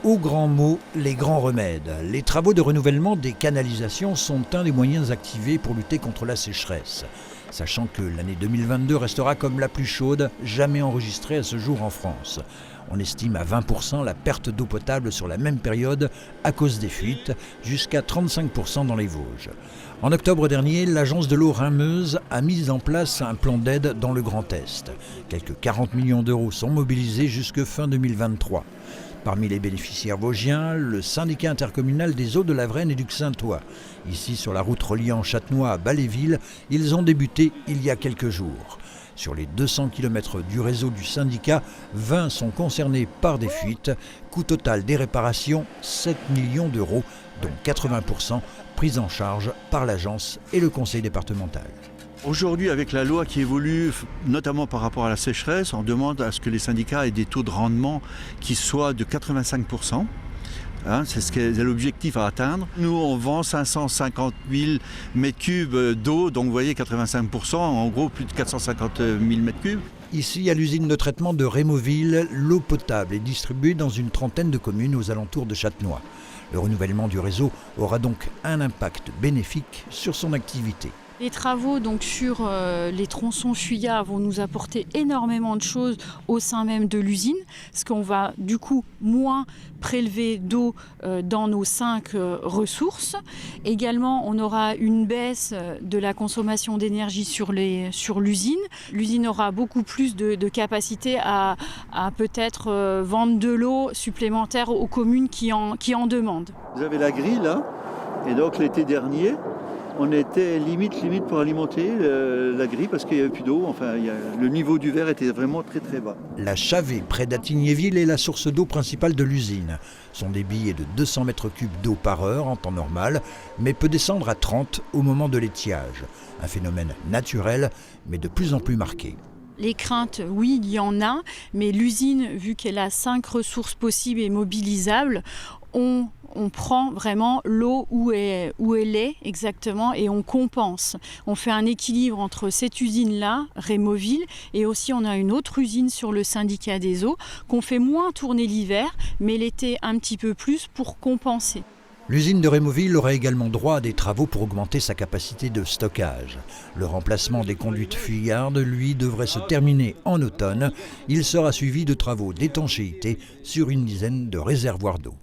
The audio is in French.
Aux grands mots, les grands remèdes. Les travaux de renouvellement des canalisations sont un des moyens activés pour lutter contre la sécheresse. Sachant que l'année 2022 restera comme la plus chaude jamais enregistrée à ce jour en France. On estime à 20% la perte d'eau potable sur la même période à cause des fuites, jusqu'à 35% dans les Vosges. En octobre dernier, l'agence de l'eau Rhin-Meuse a mis en place un plan d'aide dans le Grand Est. Quelques 40 millions d'euros sont mobilisés jusque fin 2023. Parmi les bénéficiaires vosgiens, le syndicat intercommunal des eaux de la Vraine et du Xaintois. Ici, sur la route reliant Châtenois à Balléville, ils ont débuté il y a quelques jours. Sur les 200 km du réseau du syndicat, 20 sont concernés par des fuites. Coût total des réparations, 7 millions d'euros, dont 80% pris en charge par l'agence et le conseil départemental. Aujourd'hui, avec la loi qui évolue, notamment par rapport à la sécheresse, on demande à ce que les syndicats aient des taux de rendement qui soient de 85%. C'est l'objectif à atteindre. Nous, on vend 550 000 m3 d'eau, donc vous voyez 85%, en gros plus de 450 000 m3. Ici, à l'usine de traitement de Rémoville, l'eau potable est distribuée dans une trentaine de communes aux alentours de Châtenois. Le renouvellement du réseau aura donc un impact bénéfique sur son activité. Les travaux donc sur les tronçons fuyards vont nous apporter énormément de choses au sein même de l'usine, parce qu'on va du coup moins prélever d'eau dans nos 5 ressources. Également, on aura une baisse de la consommation d'énergie sur l'usine. L'usine aura beaucoup plus de capacité à peut-être vendre de l'eau supplémentaire aux communes qui en demandent. Vous avez la grille là, et donc l'été dernier, on était limite pour alimenter la grille parce qu'il n'y avait plus d'eau. Enfin, le niveau du verre était vraiment très très bas. La Chavée, près d'Attignéville, est la source d'eau principale de l'usine. Son débit est de 200 mètres cubes d'eau par heure en temps normal, mais peut descendre à 30 au moment de l'étiage. Un phénomène naturel, mais de plus en plus marqué. Les craintes, oui, il y en a, mais l'usine, vu qu'elle a 5 ressources possibles et mobilisables, on prend vraiment l'eau où elle est exactement et on compense. On fait un équilibre entre cette usine-là, Rémoville, et aussi on a une autre usine sur le syndicat des eaux qu'on fait moins tourner l'hiver, mais l'été un petit peu plus pour compenser. L'usine de Rémoville aura également droit à des travaux pour augmenter sa capacité de stockage. Le remplacement des conduites fuyardes, lui, devrait se terminer en automne. Il sera suivi de travaux d'étanchéité sur une dizaine de réservoirs d'eau.